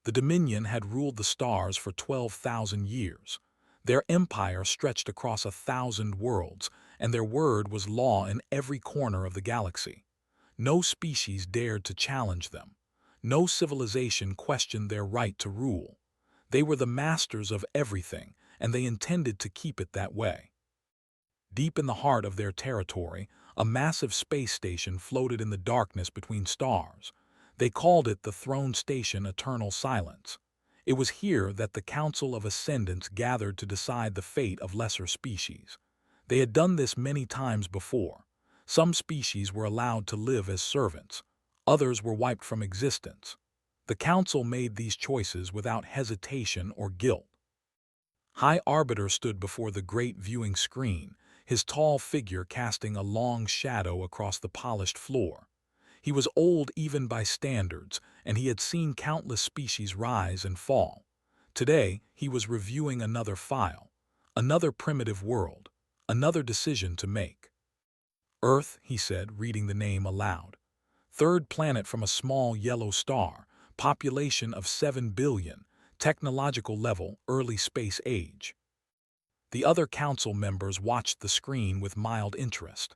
The Dominion had ruled the stars for 12,000 years. Their empire stretched across 1,000 worlds, and their word was law in every corner of the galaxy. No species dared to challenge them. No civilization questioned their right to rule. They were the masters of everything, and they intended to keep it that way. Deep in the heart of their territory, a massive space station floated in the darkness between stars. They called it the Throne Station Eternal Silence. It was here that the Council of Ascendants gathered to decide the fate of lesser species. They had done this many times before. Some species were allowed to live as servants. Others were wiped from existence. The Council made these choices without hesitation or guilt. High Arbiter stood before the great viewing screen, his tall figure casting a long shadow across the polished floor. He was old even by standards, and he had seen countless species rise and fall. Today, he was reviewing another file, another primitive world, another decision to make. Earth, he said, reading the name aloud. Third planet from a small yellow star, population of 7 billion, technological level, early space age. The other council members watched the screen with mild interest.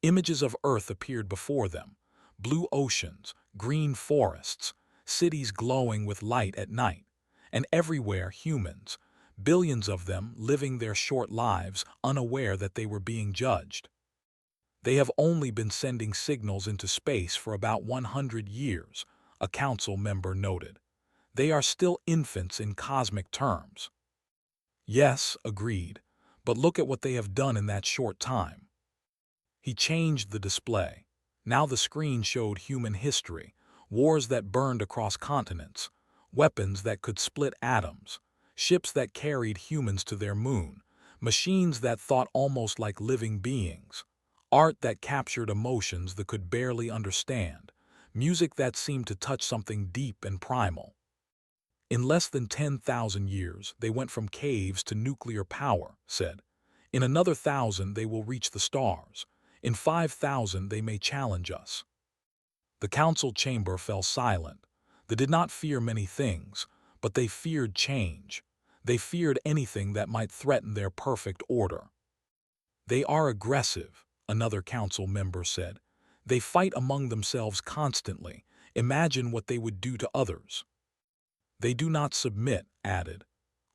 Images of Earth appeared before them. Blue oceans, green forests, cities glowing with light at night, and everywhere humans, billions of them living their short lives unaware that they were being judged. They have only been sending signals into space for about 100 years, a council member noted. They are still infants in cosmic terms. Yes, agreed, but look at what they have done in that short time. He changed the display. Now the screen showed human history, wars that burned across continents, weapons that could split atoms, ships that carried humans to their moon, machines that thought almost like living beings, art that captured emotions that could barely understand, music that seemed to touch something deep and primal. In less than 10,000 years, they went from caves to nuclear power, said. In another 1,000, they will reach the stars. In 5,000, they may challenge us. The council chamber fell silent. They did not fear many things, but they feared change. They feared anything that might threaten their perfect order. They are aggressive, another council member said. They fight among themselves constantly. Imagine what they would do to others. They do not submit, added.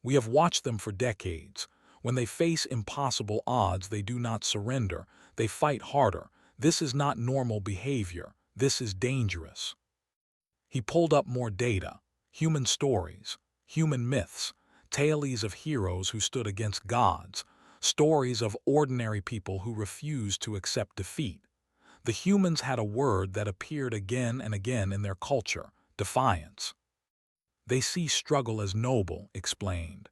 We have watched them for decades. When they face impossible odds, they do not surrender. They fight harder. This is not normal behavior. This is dangerous. He pulled up more data, human stories, human myths, tales of heroes who stood against gods, stories of ordinary people who refused to accept defeat. The humans had a word that appeared again and again in their culture, defiance. They see struggle as noble, explained.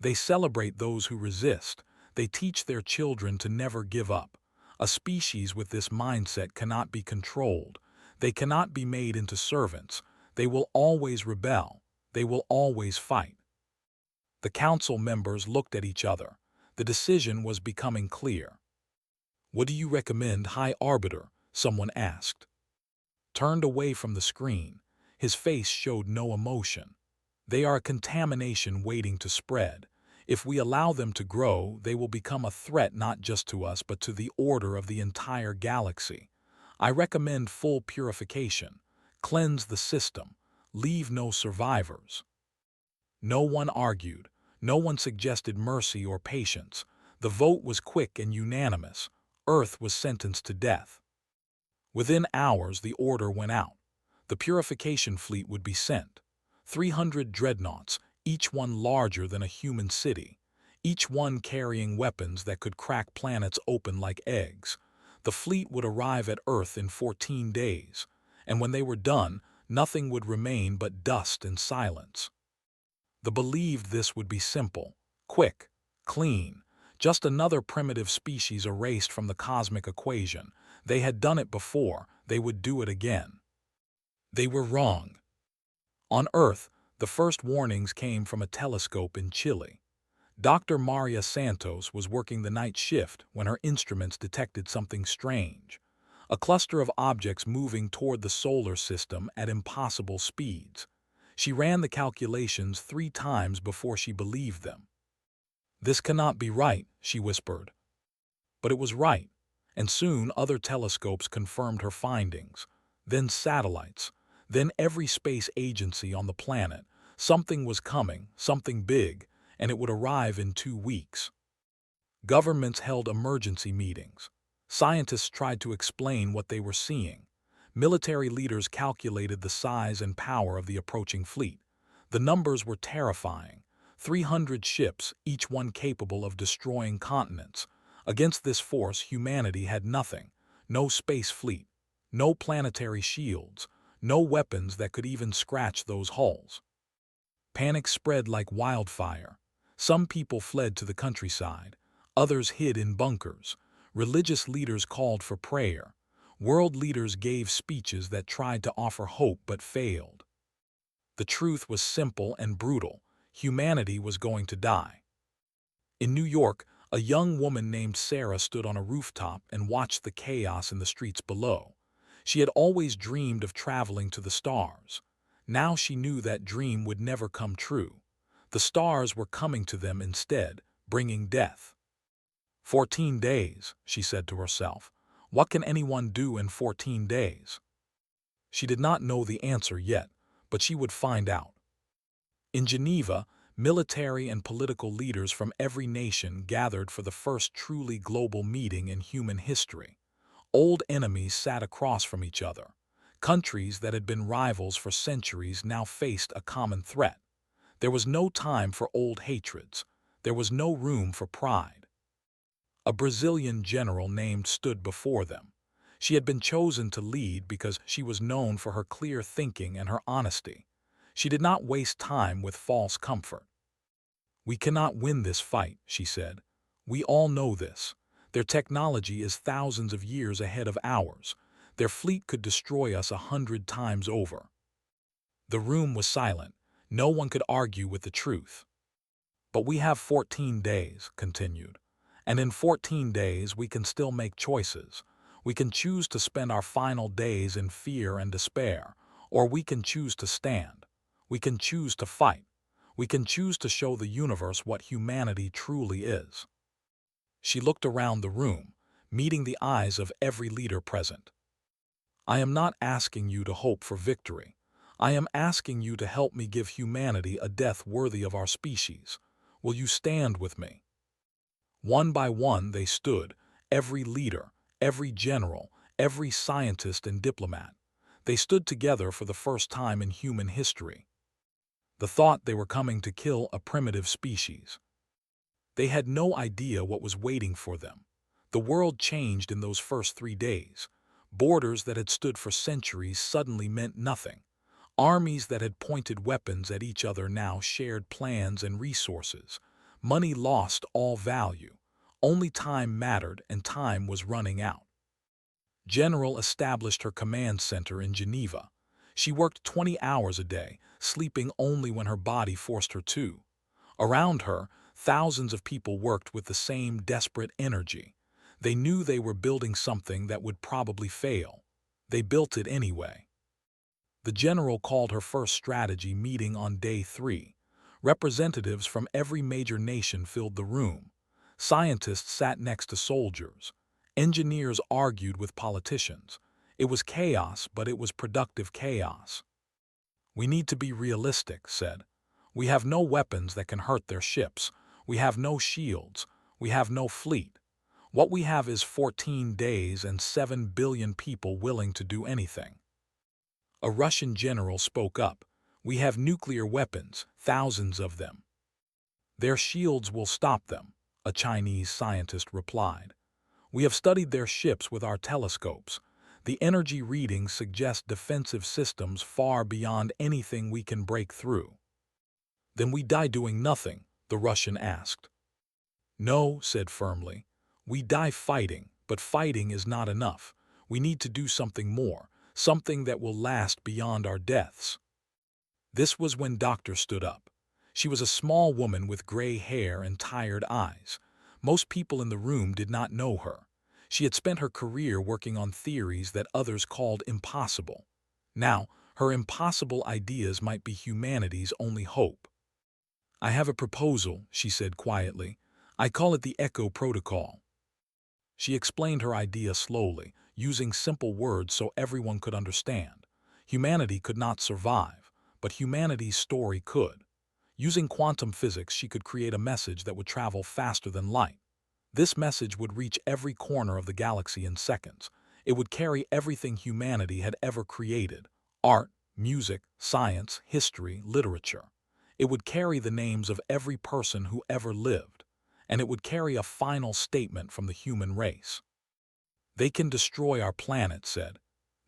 They celebrate those who resist. They teach their children to never give up. A species with this mindset cannot be controlled. They cannot be made into servants. They will always rebel. They will always fight. The council members looked at each other. The decision was becoming clear. What do you recommend, High Arbiter? Someone asked. Turned away from the screen, his face showed no emotion. They are a contamination waiting to spread. If we allow them to grow, they will become a threat not just to us but to the order of the entire galaxy. I recommend full purification. Cleanse the system. Leave no survivors. No one argued. No one suggested mercy or patience. The vote was quick and unanimous. Earth was sentenced to death. Within hours, the order went out. The purification fleet would be sent. 300 dreadnoughts, each one larger than a human city, each one carrying weapons that could crack planets open like eggs. The fleet would arrive at Earth in 14 days, and when they were done, nothing would remain but dust and silence. They believed this would be simple, quick, clean, just another primitive species erased from the cosmic equation. They had done it before, they would do it again. They were wrong. On Earth, the first warnings came from a telescope in Chile. Dr. Maria Santos was working the night shift when her instruments detected something strange. A cluster of objects moving toward the solar system at impossible speeds. She ran the calculations 3 times before she believed them. "This cannot be right," she whispered. But it was right, and soon other telescopes confirmed her findings, then satellites, then every space agency on the planet. Something was coming, something big, and it would arrive in 2 weeks. Governments held emergency meetings. Scientists tried to explain what they were seeing. Military leaders calculated the size and power of the approaching fleet. The numbers were terrifying. 300 ships, each one capable of destroying continents. Against this force, humanity had nothing. No space fleet, no planetary shields, no weapons that could even scratch those hulls. Panic spread like wildfire. Some people fled to the countryside. Others hid in bunkers. Religious leaders called for prayer. World leaders gave speeches that tried to offer hope but failed. The truth was simple and brutal. Humanity was going to die. In New York, a young woman named Sarah stood on a rooftop and watched the chaos in the streets below. She had always dreamed of traveling to the stars. Now she knew that dream would never come true. The stars were coming to them instead, bringing death. 14 days, she said to herself. What can anyone do in 14 days? She did not know the answer yet, but she would find out. In Geneva, military and political leaders from every nation gathered for the first truly global meeting in human history. Old enemies sat across from each other. Countries that had been rivals for centuries now faced a common threat. There was no time for old hatreds. There was no room for pride. A Brazilian general named stood before them. She had been chosen to lead because she was known for her clear thinking and her honesty. She did not waste time with false comfort. "We cannot win this fight," she said. "We all know this. Their technology is thousands of years ahead of ours. Their fleet could destroy us 100 times over." The room was silent. No one could argue with the truth. "But we have 14 days, continued. "And in 14 days we can still make choices. We can choose to spend our final days in fear and despair, or we can choose to stand. We can choose to fight. We can choose to show the universe what humanity truly is." She looked around the room, meeting the eyes of every leader present. "I am not asking you to hope for victory. I am asking you to help me give humanity a death worthy of our species. Will you stand with me?" One by one they stood, every leader, every general, every scientist and diplomat. They stood together for the first time in human history. The thought they were coming to kill a primitive species. They had no idea what was waiting for them. The world changed in those first 3 days. Borders that had stood for centuries suddenly meant nothing. Armies that had pointed weapons at each other now shared plans and resources. Money lost all value. Only time mattered, and time was running out. General established her command center in Geneva. She worked 20 hours a day, sleeping only when her body forced her to. Around her, thousands of people worked with the same desperate energy. They knew they were building something that would probably fail. They built it anyway. The general called her first strategy meeting on day 3. Representatives from every major nation filled the room. Scientists sat next to soldiers. Engineers argued with politicians. It was chaos, but it was productive chaos. "We need to be realistic," said. "We have no weapons that can hurt their ships. We have no shields. We have no fleet. What we have is 14 days and 7 billion people willing to do anything." A Russian general spoke up. "We have nuclear weapons, thousands of them." "Their shields will stop them," a Chinese scientist replied. "We have studied their ships with our telescopes. The energy readings suggest defensive systems far beyond anything we can break through." "Then we die doing nothing?" the Russian asked. "No," said firmly. "We die fighting, but fighting is not enough. We need to do something more, something that will last beyond our deaths." This was when Doctor stood up. She was a small woman with gray hair and tired eyes. Most people in the room did not know her. She had spent her career working on theories that others called impossible. Now, Her impossible ideas might be humanity's only hope. "I have a proposal," she said quietly. "I call it the Echo Protocol." She explained her idea slowly, using simple words so everyone could understand. Humanity could not survive, but humanity's story could. Using quantum physics, she could create a message that would travel faster than light. This message would reach every corner of the galaxy in seconds. It would carry everything humanity had ever created: art, music, science, history, literature. It would carry the names of every person who ever lived, and it would carry a final statement from the human race. "They can destroy our planet," said.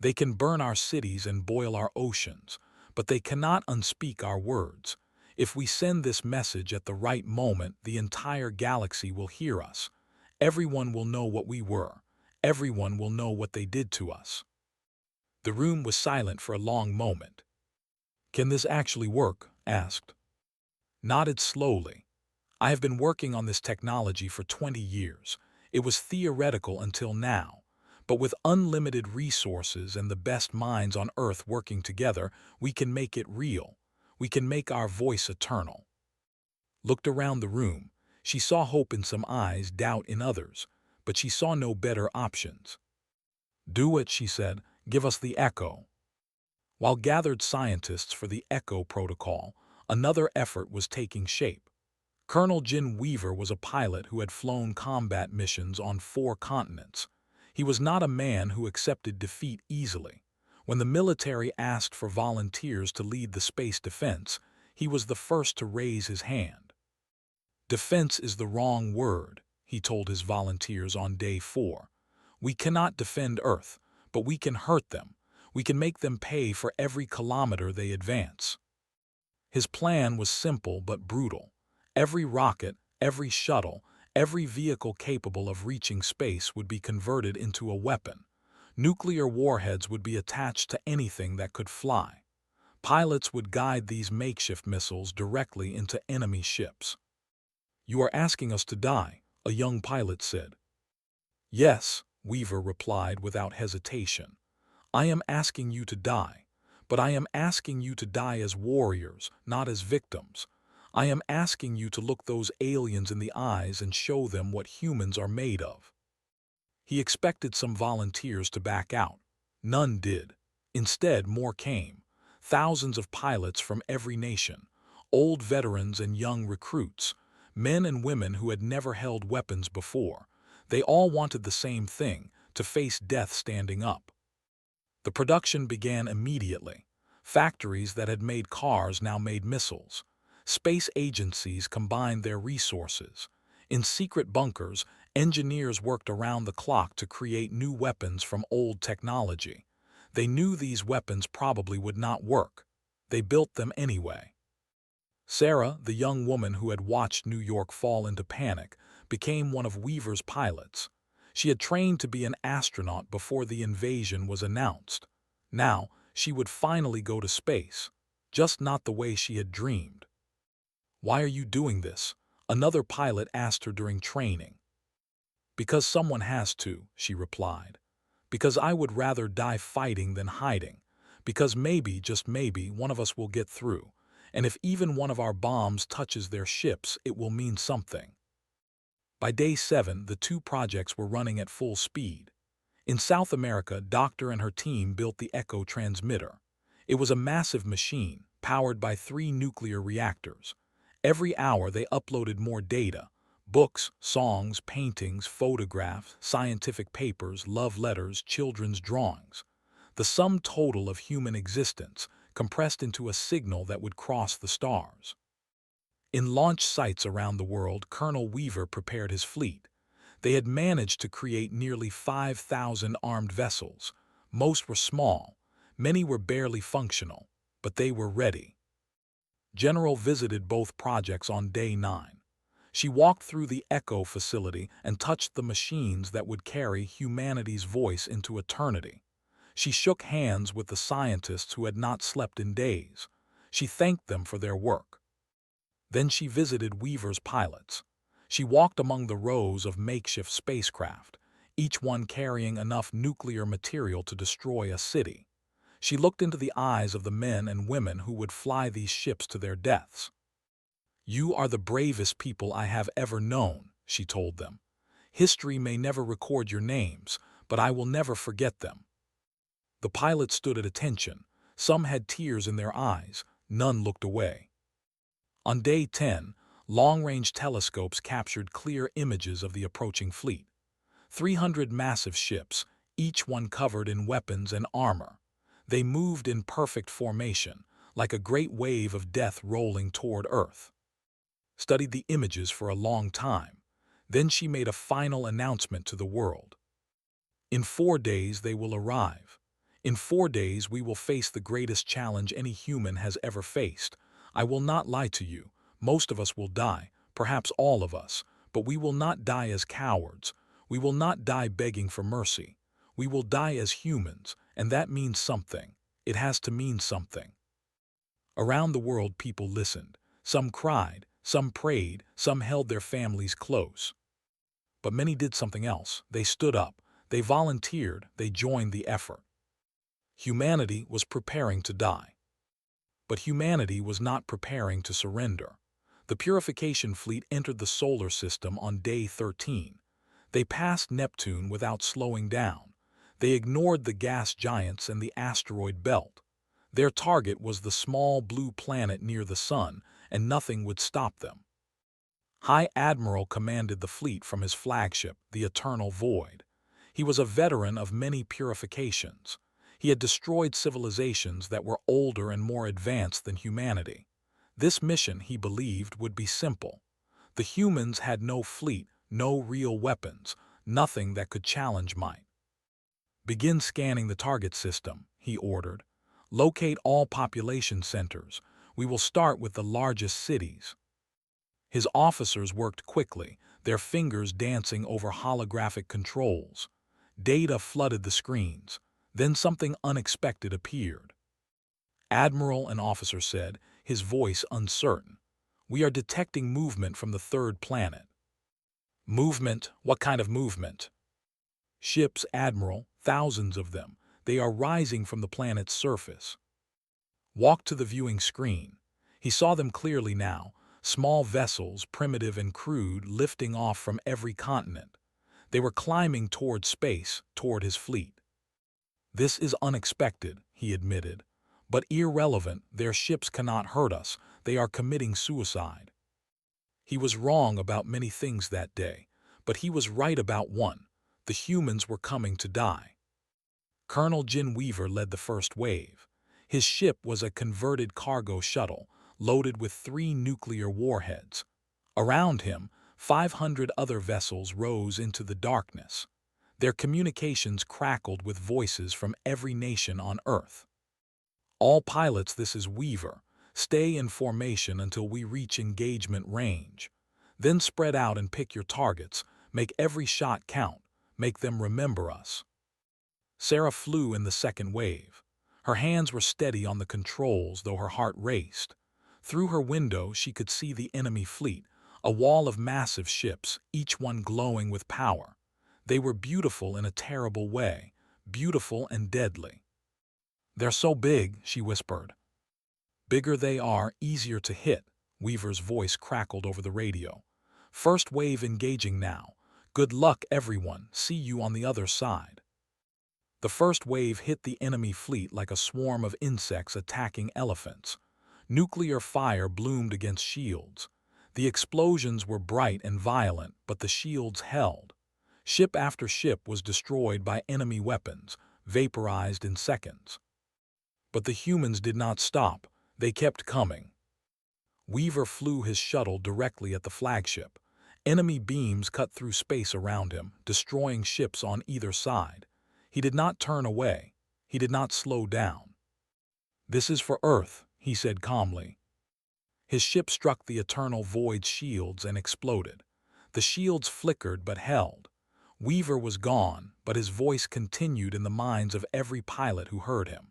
"They can burn our cities and boil our oceans, but they cannot unspeak our words. If we send this message at the right moment, the entire galaxy will hear us. Everyone will know what we were. Everyone will know what they did to us." The room was silent for a long moment. "Can this actually work?" asked. Nodded slowly. "I have been working on this technology for 20 years. It was theoretical until now. But with unlimited resources and the best minds on Earth working together, we can make it real. We can make our voice eternal." Looked around the room. She saw hope in some eyes, doubt in others, but she saw no better options. "Do it," she said. "Give us the Echo." While gathered scientists for the Echo Protocol, another effort was taking shape. Colonel Jin Weaver was a pilot who had flown combat missions on 4 continents. He was not a man who accepted defeat easily. When the military asked for volunteers to lead the space defense, he was the first to raise his hand. "Defense is the wrong word," he told his volunteers on day 4. "We cannot defend Earth, but we can hurt them. We can make them pay for every kilometer they advance." His plan was simple but brutal. Every rocket, every shuttle, every vehicle capable of reaching space would be converted into a weapon. Nuclear warheads would be attached to anything that could fly. Pilots would guide these makeshift missiles directly into enemy ships. "You are asking us to die," a young pilot said. "Yes," Weaver replied without hesitation. "I am asking you to die. But I am asking you to die as warriors, not as victims. I am asking you to look those aliens in the eyes and show them what humans are made of." He expected some volunteers to back out. None did. Instead, more came. Thousands of pilots from every nation, old veterans and young recruits, men and women who had never held weapons before. They all wanted the same thing: to face death standing up. The production began immediately. Factories that had made cars now made missiles. Space agencies combined their resources. In secret bunkers, engineers worked around the clock to create new weapons from old technology. They knew these weapons probably would not work. They built them anyway. Sarah, the young woman who had watched New York fall into panic, became one of Weaver's pilots. She had trained to be an astronaut before the invasion was announced. Now, she would finally go to space, just not the way she had dreamed. "Why are you doing this?" another pilot asked her during training. "Because someone has to," she replied. "Because I would rather die fighting than hiding. Because maybe, just maybe, one of us will get through. And if even one of our bombs touches their ships, it will mean something." By day 7, the 2 projects were running at full speed. In South America, Doctor and her team built the Echo transmitter. It was a massive machine, powered by 3 nuclear reactors. Every hour they uploaded more data: books, songs, paintings, photographs, scientific papers, love letters, children's drawings. The sum total of human existence, compressed into a signal that would cross the stars. In launch sites around the world, Colonel Weaver prepared his fleet. They had managed to create nearly 5,000 armed vessels. Most were small, many were barely functional, but they were ready. General visited both projects on day 9. She walked through the Echo facility and touched the machines that would carry humanity's voice into eternity. She shook hands with the scientists who had not slept in days. She thanked them for their work. Then she visited Weaver's pilots. She walked among the rows of makeshift spacecraft, each one carrying enough nuclear material to destroy a city. She looked into the eyes of the men and women who would fly these ships to their deaths. "You are the bravest people I have ever known," she told them. "History may never record your names, but I will never forget them." The pilots stood at attention. Some had tears in their eyes, none looked away. On day 10, long-range telescopes captured clear images of the approaching fleet. 300 massive ships, each one covered in weapons and armor. They moved in perfect formation, like a great wave of death rolling toward Earth. Studied the images for a long time. Then she made a final announcement to the world. "In 4 days they will arrive. In 4 days we will face the greatest challenge any human has ever faced. I will not lie to you. Most of us will die, perhaps all of us, but we will not die as cowards. We will not die begging for mercy. We will die as humans, and that means something. It has to mean something." Around the world people listened. Some cried, some prayed, some held their families close. But many did something else. They stood up, they volunteered, they joined the effort. Humanity was preparing to die. But humanity was not preparing to surrender. The purification fleet entered the solar system on day 13. They passed Neptune without slowing down. They ignored the gas giants and the asteroid belt. Their target was the small blue planet near the sun, and nothing would stop them. High Admiral commanded the fleet from his flagship, the Eternal Void. He was a veteran of many purifications. He had destroyed civilizations that were older and more advanced than humanity. This mission, he believed, would be simple. The humans had no fleet, no real weapons, nothing that could challenge might. "Begin scanning the target system," he ordered. "Locate all population centers. We will start with the largest cities." His officers worked quickly, their fingers dancing over holographic controls. Data flooded the screens. Then something unexpected appeared. "Admiral," an officer said, his voice uncertain, "we are detecting movement from the third planet." "Movement? What kind of movement?" "Ships, Admiral, thousands of them. They are rising from the planet's surface." Walk to the viewing screen. He saw them clearly now. Small vessels, primitive and crude, lifting off from every continent. They were climbing toward space, toward his fleet. "This is unexpected," he admitted, "but irrelevant. Their ships cannot hurt us. They are committing suicide." He was wrong about many things that day, but he was right about one. The humans were coming to die. Colonel Jin Weaver led the first wave. His ship was a converted cargo shuttle, loaded with 3 nuclear warheads. Around him, 500 other vessels rose into the darkness. Their communications crackled with voices from every nation on Earth. "All pilots, this is Weaver. Stay in formation until we reach engagement range. Then spread out and pick your targets. Make every shot count. Make them remember us." Sarah flew in the second wave. Her hands were steady on the controls, though her heart raced. Through her window she could see the enemy fleet, a wall of massive ships, each one glowing with power. They were beautiful in a terrible way, beautiful and deadly. "They're so big," she whispered. "Bigger they are, easier to hit," Weaver's voice crackled over the radio. "First wave engaging now. Good luck, everyone. See you on the other side." The first wave hit the enemy fleet like a swarm of insects attacking elephants. Nuclear fire bloomed against shields. The explosions were bright and violent, but the shields held. Ship after ship was destroyed by enemy weapons, vaporized in seconds. But the humans did not stop. They kept coming. Weaver flew his shuttle directly at the flagship. Enemy beams cut through space around him, destroying ships on either side. He did not turn away. He did not slow down. "This is for Earth," he said calmly. His ship struck the Eternal Void's shields and exploded. The shields flickered but held. Weaver was gone, but his voice continued in the minds of every pilot who heard him.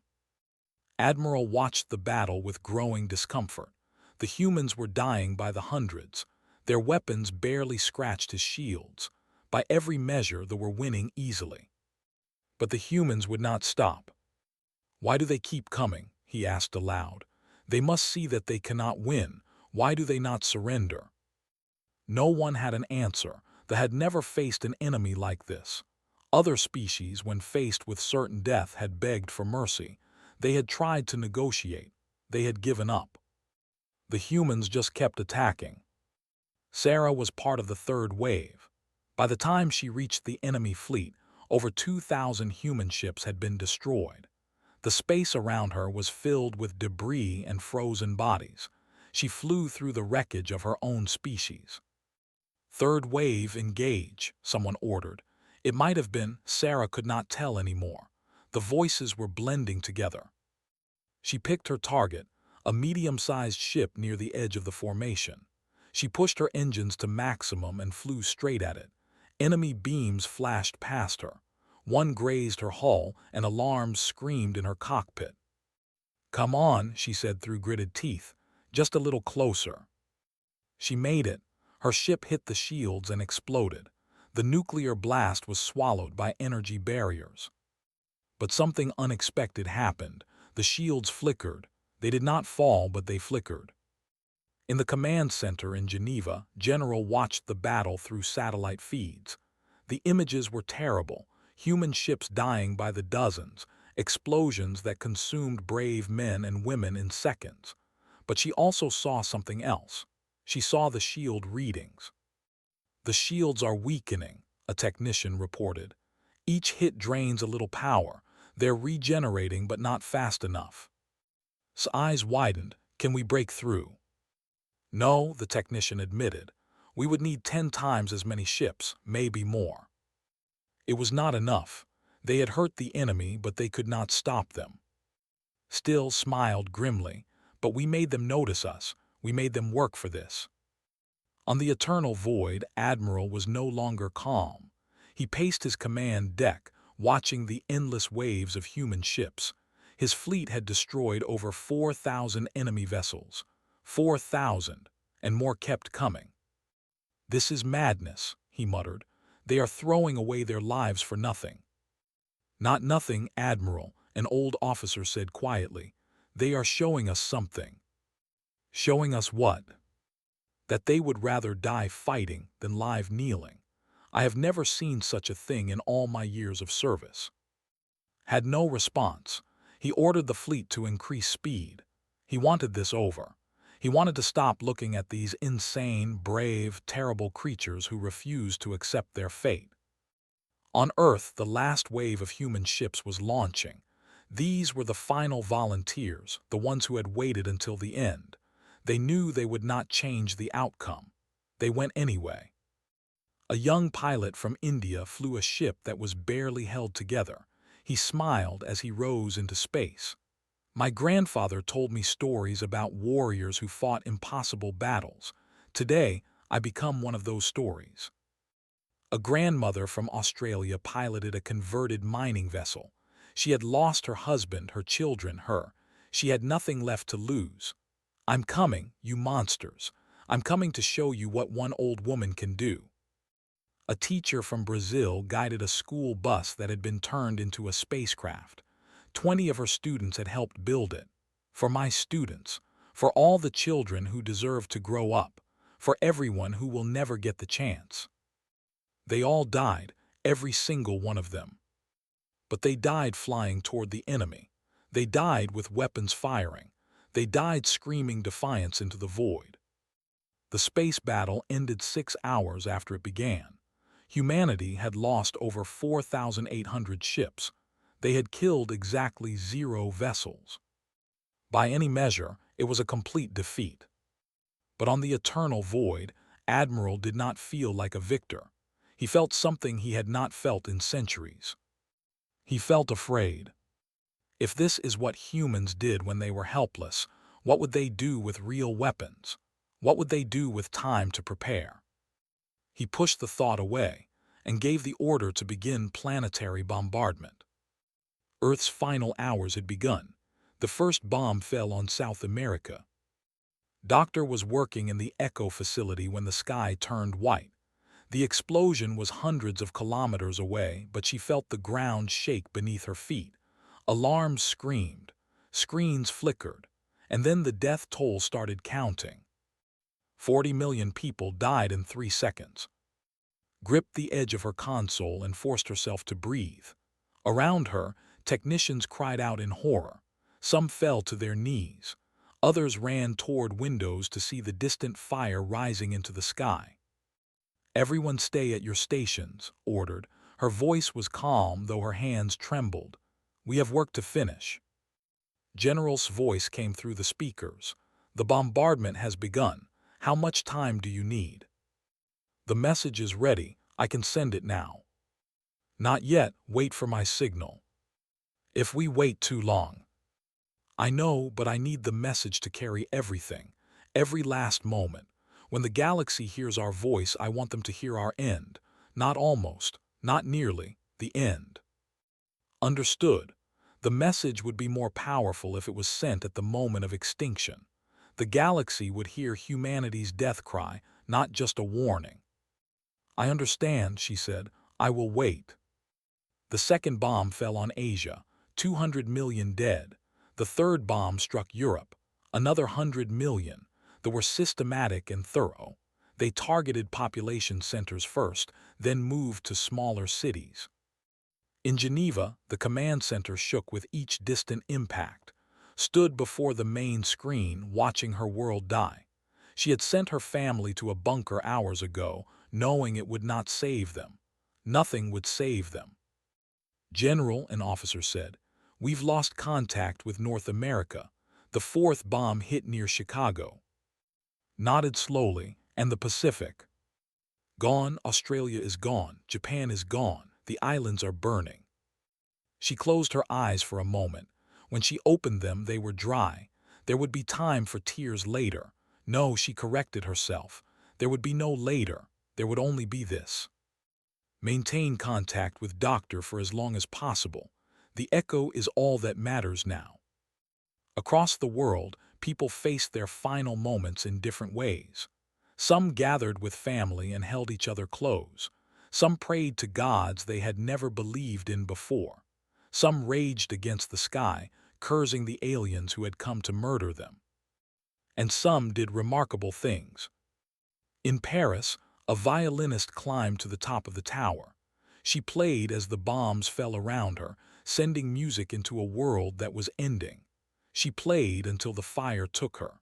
Admiral watched the battle with growing discomfort. The humans were dying by the hundreds. Their weapons barely scratched his shields. By every measure, they were winning easily. But the humans would not stop. "Why do they keep coming?" he asked aloud. "They must see that they cannot win. Why do they not surrender?" No one had an answer. They had never faced an enemy like this. Other species, when faced with certain death, had begged for mercy. They had tried to negotiate. They had given up. The humans just kept attacking. Sarah was part of the third wave. By the time she reached the enemy fleet, over 2,000 human ships had been destroyed. The space around her was filled with debris and frozen bodies. She flew through the wreckage of her own species. "Third wave, engage," someone ordered. It might have been, Sarah could not tell anymore. The voices were blending together. She picked her target, a medium-sized ship near the edge of the formation. She pushed her engines to maximum and flew straight at it. Enemy beams flashed past her. One grazed her hull, and alarms screamed in her cockpit. "Come on," she said through gritted teeth. "Just a little closer." She made it. Her ship hit the shields and exploded. The nuclear blast was swallowed by energy barriers. But something unexpected happened. The shields flickered. They did not fall, but they flickered. In the command center in Geneva, General watched the battle through satellite feeds. The images were terrible. Human ships dying by the dozens, explosions that consumed brave men and women in seconds. But she also saw something else. She saw the shield readings. "The shields are weakening," a technician reported. "Each hit drains a little power. They're regenerating, but not fast enough." His eyes widened. "Can we break through?" "No," the technician admitted. "We would need 10 times as many ships, maybe more." It was not enough. They had hurt the enemy, but they could not stop them. Still smiled grimly. "But we made them notice us. We made them work for this." On the eternal void, Admiral was no longer calm. He paced his command deck, watching the endless waves of human ships. His fleet had destroyed over 4,000 enemy vessels. 4,000, and more kept coming. "This is madness," he muttered. "They are throwing away their lives for nothing." "Not nothing, Admiral," an old officer said quietly. "They are showing us something." "Showing us what?" "That they would rather die fighting than live kneeling. I have never seen such a thing in all my years of service." Had no response. He ordered the fleet to increase speed. He wanted this over. He wanted to stop looking at these insane, brave, terrible creatures who refused to accept their fate. On Earth, the last wave of human ships was launching. These were the final volunteers, the ones who had waited until the end. They knew they would not change the outcome. They went anyway. A young pilot from India flew a ship that was barely held together. He smiled as he rose into space. "My grandfather told me stories about warriors who fought impossible battles. Today, I become one of those stories." A grandmother from Australia piloted a converted mining vessel. She had lost her husband, her children, her. She had nothing left to lose. "I'm coming, you monsters. I'm coming to show you what one old woman can do." A teacher from Brazil guided a school bus that had been turned into a spacecraft. 20 of her students had helped build it. "For my students. For all the children who deserve to grow up. For everyone who will never get the chance." They all died, every single one of them. But they died flying toward the enemy. They died with weapons firing. They died screaming defiance into the void. The space battle ended 6 hours after it began. Humanity had lost over 4,800 ships. They had killed exactly 0 vessels. By any measure, it was a complete defeat. But on the eternal void, Admiral did not feel like a victor. He felt something he had not felt in centuries. He felt afraid. If this is what humans did when they were helpless, what would they do with real weapons? What would they do with time to prepare? He pushed the thought away and gave the order to begin planetary bombardment. Earth's final hours had begun. The first bomb fell on South America. Doctor was working in the Echo facility when the sky turned white. The explosion was hundreds of kilometers away, but she felt the ground shake beneath her feet. Alarms screamed, screens flickered, and then the death toll started counting. 40 million people died in 3 seconds. Gripped the edge of her console and forced herself to breathe. Around her, technicians cried out in horror. Some fell to their knees. Others ran toward windows to see the distant fire rising into the sky. "Everyone stay at your stations," ordered. Her voice was calm, though her hands trembled. "We have work to finish." General's voice came through the speakers. "The bombardment has begun. How much time do you need?" "The message is ready. I can send it now." "Not yet. Wait for my signal." "If we wait too long." "I know, but I need the message to carry everything, every last moment. When the galaxy hears our voice, I want them to hear our end. Not almost, not nearly, the end." "Understood." The message would be more powerful if it was sent at the moment of extinction. The galaxy would hear humanity's death cry, not just a warning. "I understand," she said. "I will wait." The second bomb fell on Asia, 200 million dead. The third bomb struck Europe, another 100 million. They were systematic and thorough. They targeted population centers first, then moved to smaller cities. In Geneva, the command center shook with each distant impact. Stood before the main screen, watching her world die. She had sent her family to a bunker hours ago, knowing it would not save them. Nothing would save them. "General," an officer said, "we've lost contact with North America. The fourth bomb hit near Chicago." Nodded slowly. "And the Pacific?" "Gone. Australia is gone. Japan is gone. The islands are burning." She closed her eyes for a moment. When she opened them, they were dry. There would be time for tears later. No, she corrected herself. There would be no later. There would only be this. "Maintain contact with Doctor for as long as possible. The echo is all that matters now." Across the world, people faced their final moments in different ways. Some gathered with family and held each other close. Some prayed to gods they had never believed in before. Some raged against the sky, cursing the aliens who had come to murder them. And some did remarkable things. In Paris, a violinist climbed to the top of the tower. She played as the bombs fell around her, sending music into a world that was ending. She played until the fire took her.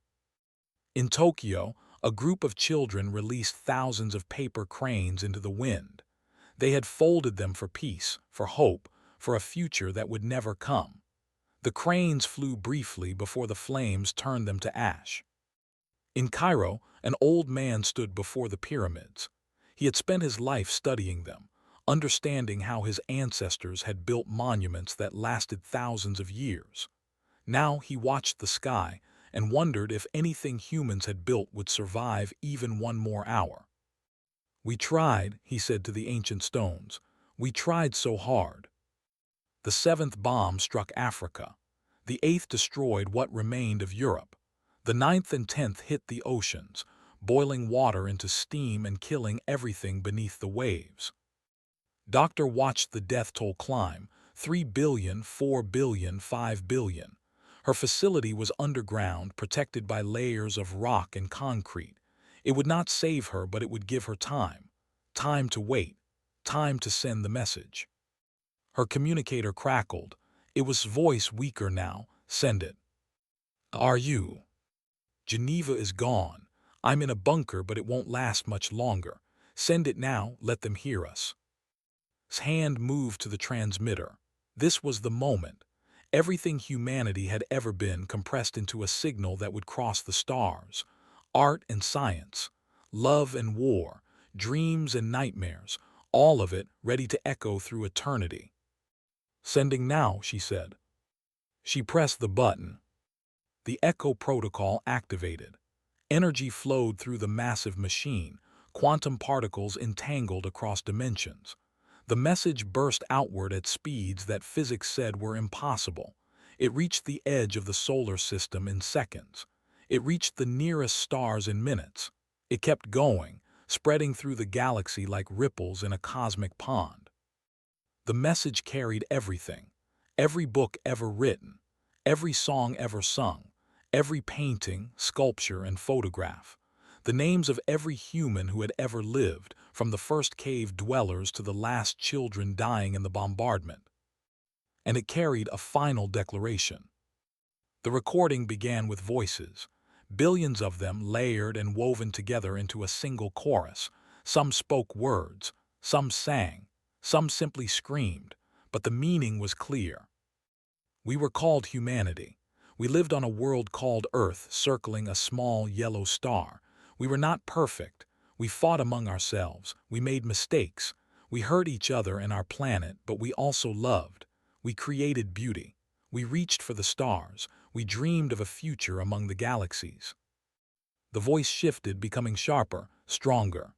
In Tokyo, a group of children released thousands of paper cranes into the wind. They had folded them for peace, for hope, for a future that would never come. The cranes flew briefly before the flames turned them to ash. In Cairo, an old man stood before the pyramids. He had spent his life studying them, understanding how his ancestors had built monuments that lasted thousands of years. Now he watched the sky and wondered if anything humans had built would survive even one more hour. "We tried," he said to the ancient stones. "We tried so hard." The seventh bomb struck Africa. The eighth destroyed what remained of Europe. The ninth and 10th hit the oceans, boiling water into steam and killing everything beneath the waves. Doctor watched the death toll climb, 3 billion, 4 billion, 5 billion. Her facility was underground, protected by layers of rock and concrete. It would not save her, but it would give her time. Time to wait. Time to send the message. Her communicator crackled. It was voice weaker now. "Send it." "Are you?" "Geneva is gone. I'm in a bunker, but it won't last much longer. Send it now. Let them hear us." His hand moved to the transmitter. This was the moment. Everything humanity had ever been compressed into a signal that would cross the stars. Art and science, love and war, dreams and nightmares, all of it ready to echo through eternity. "Sending now," she said. She pressed the button. The echo protocol activated. Energy flowed through the massive machine, quantum particles entangled across dimensions. The message burst outward at speeds that physics said were impossible. It reached the edge of the solar system in seconds. It reached the nearest stars in minutes. It kept going, spreading through the galaxy like ripples in a cosmic pond. The message carried everything. Every book ever written, every song ever sung, every painting, sculpture, and photograph. The names of every human who had ever lived, from the first cave dwellers to the last children dying in the bombardment. And it carried a final declaration. The recording began with voices, billions of them layered and woven together into a single chorus. Some spoke words, some sang, some simply screamed, but the meaning was clear. We were called humanity. We lived on a world called Earth, circling a small yellow star. We were not perfect. We fought among ourselves. We made mistakes. We hurt each other and our planet, but we also loved. We created beauty. We reached for the stars. We dreamed of a future among the galaxies. The voice shifted, becoming sharper, stronger.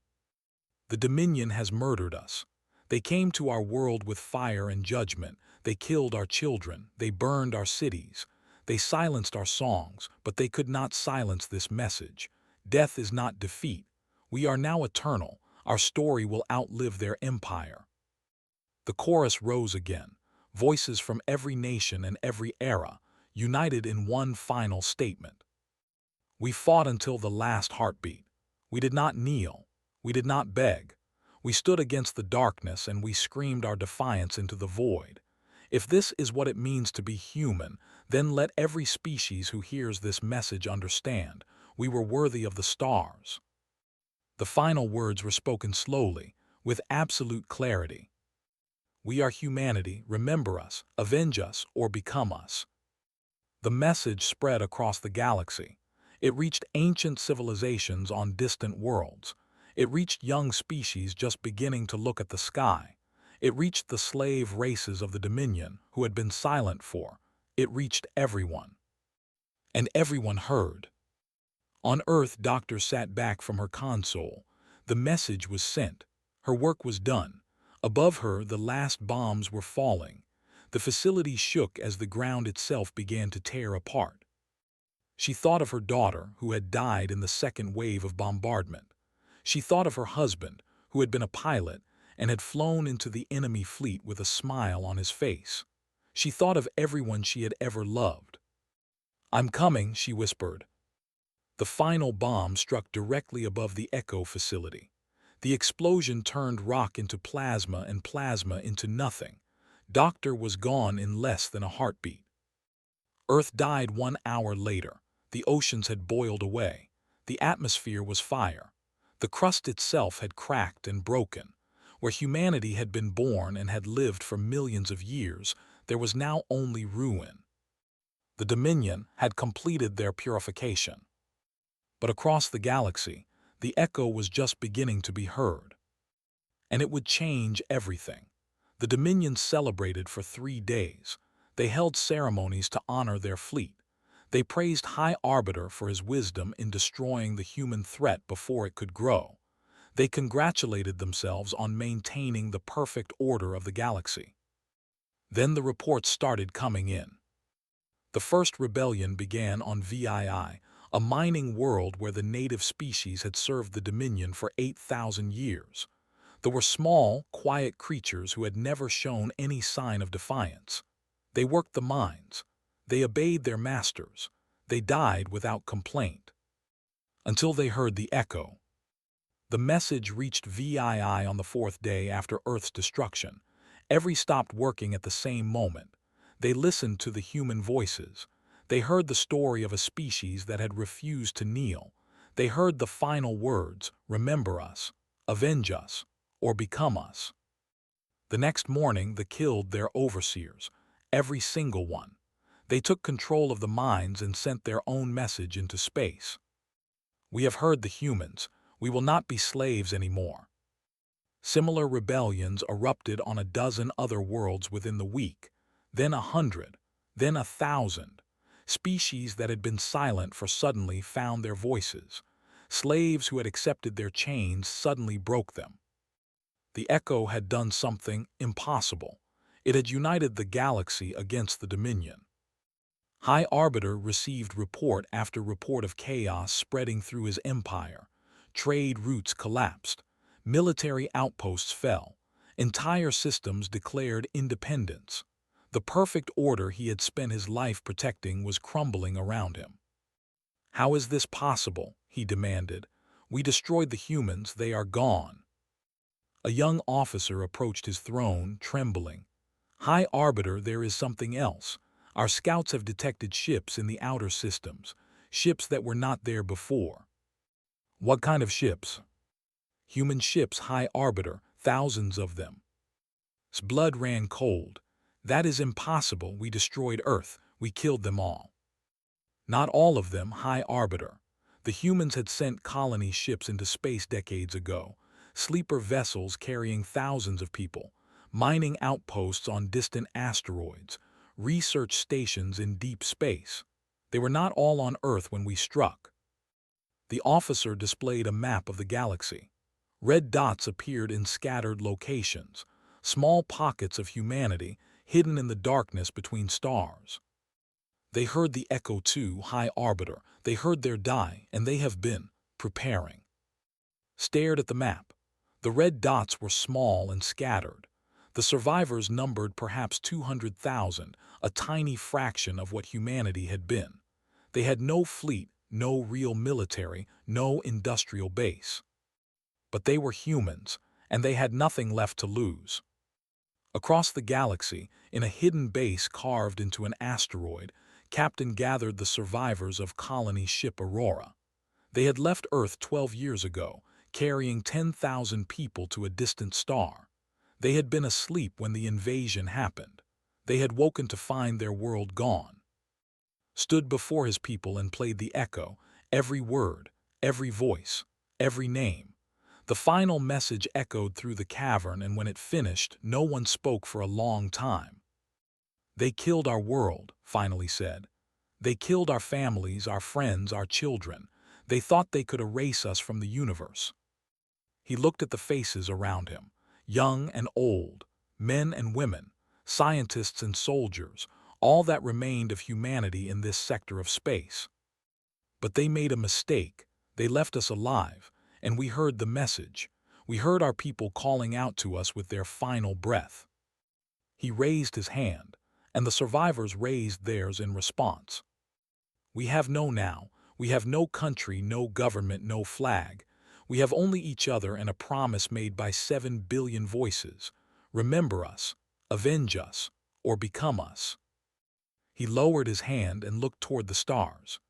The Dominion has murdered us. They came to our world with fire and judgment. They killed our children. They burned our cities. They silenced our songs, but they could not silence this message. Death is not defeat. We are now eternal. Our story will outlive their empire. The chorus rose again, voices from every nation and every era, united in one final statement. We fought until the last heartbeat. We did not kneel. We did not beg. We stood against the darkness and we screamed our defiance into the void. If this is what it means to be human, then let every species who hears this message understand we were worthy of the stars. The final words were spoken slowly, with absolute clarity. We are humanity, remember us, avenge us, or become us. The message spread across the galaxy. It reached ancient civilizations on distant worlds. It reached young species just beginning to look at the sky. It reached the slave races of the Dominion who had been silent for. It reached everyone. And everyone heard. On Earth, Doctor sat back from her console. The message was sent. Her work was done. Above her, the last bombs were falling. The facility shook as the ground itself began to tear apart. She thought of her daughter, who had died in the second wave of bombardment. She thought of her husband, who had been a pilot and had flown into the enemy fleet with a smile on his face. She thought of everyone she had ever loved. "I'm coming," she whispered. The final bomb struck directly above the Echo facility. The explosion turned rock into plasma and plasma into nothing. Doctor was gone in less than a heartbeat. Earth died 1 hour later. The oceans had boiled away. The atmosphere was fire. The crust itself had cracked and broken. Where humanity had been born and had lived for millions of years, there was now only ruin. The Dominion had completed their purification. But across the galaxy, the echo was just beginning to be heard. And it would change everything. The Dominion celebrated for 3 days. They held ceremonies to honor their fleet. They praised High Arbiter for his wisdom in destroying the human threat before it could grow. They congratulated themselves on maintaining the perfect order of the galaxy. Then the reports started coming in. The first rebellion began on VII, a mining world where the native species had served the Dominion for 8,000 years. There were small, quiet creatures who had never shown any sign of defiance. They worked the mines. They obeyed their masters. They died without complaint. Until they heard the echo. The message reached VII on the 4th day after Earth's destruction. Every stopped working at the same moment. They listened to the human voices. They heard the story of a species that had refused to kneel. They heard the final words, remember us, avenge us, or become us. The next morning, they killed their overseers, every single one. They took control of the mines and sent their own message into space. We have heard the humans. We will not be slaves anymore. Similar rebellions erupted on a dozen other worlds within the week, then 100, then 1,000. Species that had been silent for suddenly found their voices. Slaves who had accepted their chains suddenly broke them. The Echo had done something impossible. It had united the galaxy against the Dominion. High Arbiter received report after report of chaos spreading through his empire. Trade routes collapsed. Military outposts fell. Entire systems declared independence. The perfect order he had spent his life protecting was crumbling around him. "How is this possible?" he demanded. "We destroyed the humans, they are gone." A young officer approached his throne, trembling. "High Arbiter, there is something else. Our scouts have detected ships in the outer systems, ships that were not there before." "What kind of ships?" "Human ships, High Arbiter, thousands of them." His blood ran cold. "That is impossible. We destroyed Earth. We killed them all." "Not all of them, High Arbiter. The humans had sent colony ships into space decades ago, sleeper vessels carrying thousands of people, mining outposts on distant asteroids, research stations in deep space. They were not all on Earth when we struck." The officer displayed a map of the galaxy. Red dots appeared in scattered locations, small pockets of humanity hidden in the darkness between stars. "They heard the echo too, High Arbiter. They heard their die, and they have been preparing." Stared at the map. The red dots were small and scattered. The survivors numbered perhaps 200,000, a tiny fraction of what humanity had been. They had no fleet, no real military, no industrial base. But they were humans, and they had nothing left to lose. Across the galaxy, in a hidden base carved into an asteroid, Captain gathered the survivors of colony ship Aurora. They had left Earth 12 years ago, carrying 10,000 people to a distant star. They had been asleep when the invasion happened. They had woken to find their world gone. Stood before his people and played the echo, every word, every voice, every name. The final message echoed through the cavern, and when it finished, no one spoke for a long time. "They killed our world," finally said. "They killed our families, our friends, our children. They thought they could erase us from the universe." He looked at the faces around him, young and old, men and women, scientists and soldiers, all that remained of humanity in this sector of space. "But they made a mistake. They left us alive, and we heard the message. We heard our people calling out to us with their final breath." He raised his hand, and the survivors raised theirs in response. "We have no now. We have no country, no government, no flag. We have only each other and a promise made by 7 billion voices. Remember us, avenge us, or become us." He lowered his hand and looked toward the stars.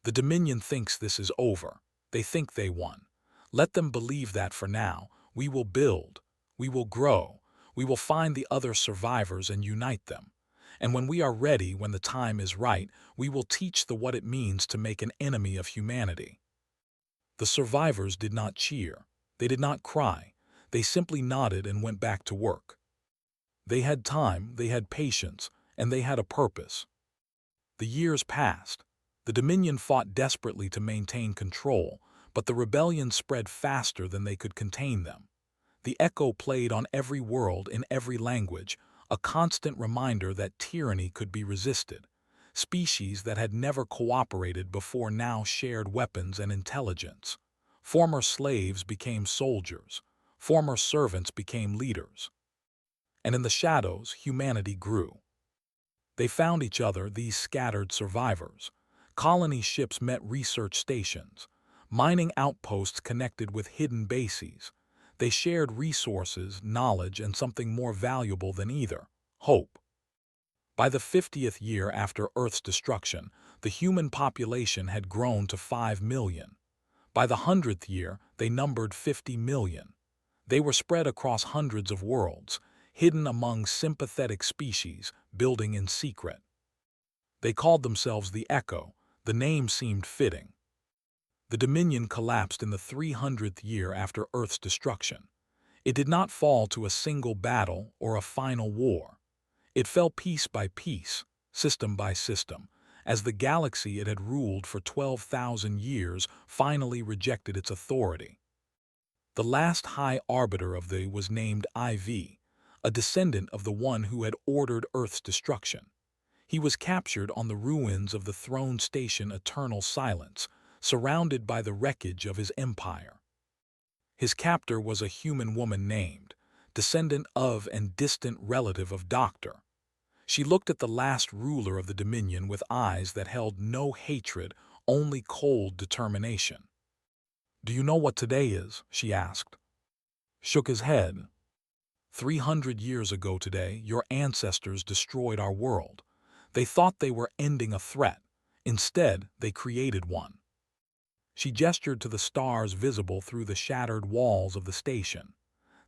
"The Dominion thinks this is over. They think they won. Let them believe that for now. We will build. We will grow. We will find the other survivors and unite them. And when we are ready, when the time is right, we will teach them what it means to make an enemy of humanity." The survivors did not cheer. They did not cry. They simply nodded and went back to work. They had time, they had patience, and they had a purpose. The years passed. The Dominion fought desperately to maintain control, but the rebellion spread faster than they could contain them. The echo played on every world in every language, a constant reminder that tyranny could be resisted. Species that had never cooperated before now shared weapons and intelligence. Former slaves became soldiers. Former servants became leaders. And in the shadows, humanity grew. They found each other, these scattered survivors. Colony ships met research stations. Mining outposts connected with hidden bases. They shared resources, knowledge, and something more valuable than either: hope. By the 50th year after Earth's destruction, the human population had grown to 5 million. By the 100th year, they numbered 50 million. They were spread across hundreds of worlds, hidden among sympathetic species, building in secret. They called themselves the Echo. The name seemed fitting. The Dominion collapsed in the 300th year after Earth's destruction. It did not fall to a single battle or a final war. It fell piece by piece, system by system, as the galaxy it had ruled for 12,000 years finally rejected its authority. The last High Arbiter of the was named IV, a descendant of the one who had ordered Earth's destruction. He was captured on the ruins of the throne station Eternal Silence, surrounded by the wreckage of his empire. His captor was a human woman named, descendant of and distant relative of Dr. She looked at the last ruler of the Dominion with eyes that held no hatred, only cold determination. "Do you know what today is?" she asked. Shook his head. 300 years ago today, your ancestors destroyed our world. They thought they were ending a threat. Instead, they created one. She gestured to the stars visible through the shattered walls of the station.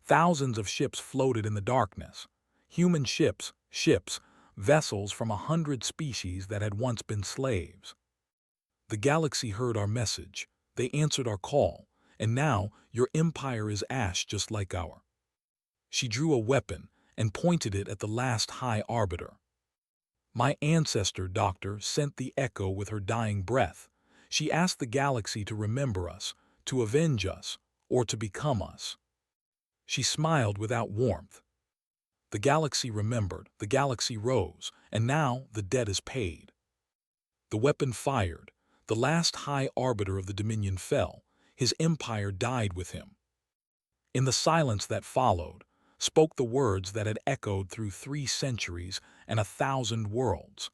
Thousands of ships floated in the darkness. Human ships, vessels from 100 species that had once been slaves. The galaxy heard our message. They answered our call. And now, your empire is ash just like ours. She drew a weapon and pointed it at the last High Arbiter. My ancestor, Doctor, sent the echo with her dying breath. She asked the galaxy to remember us, to avenge us, or to become us. She smiled without warmth. The galaxy remembered, the galaxy rose, and now the debt is paid. The weapon fired. The last High Arbiter of the Dominion fell. His empire died with him. In the silence that followed, spoke the words that had echoed through 3 centuries and 1,000 worlds.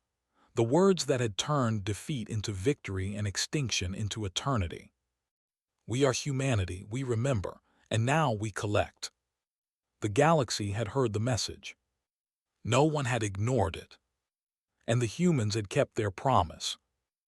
The words that had turned defeat into victory and extinction into eternity. We are humanity, we remember, and now we collect. The galaxy had heard the message. No one had ignored it. And the humans had kept their promise.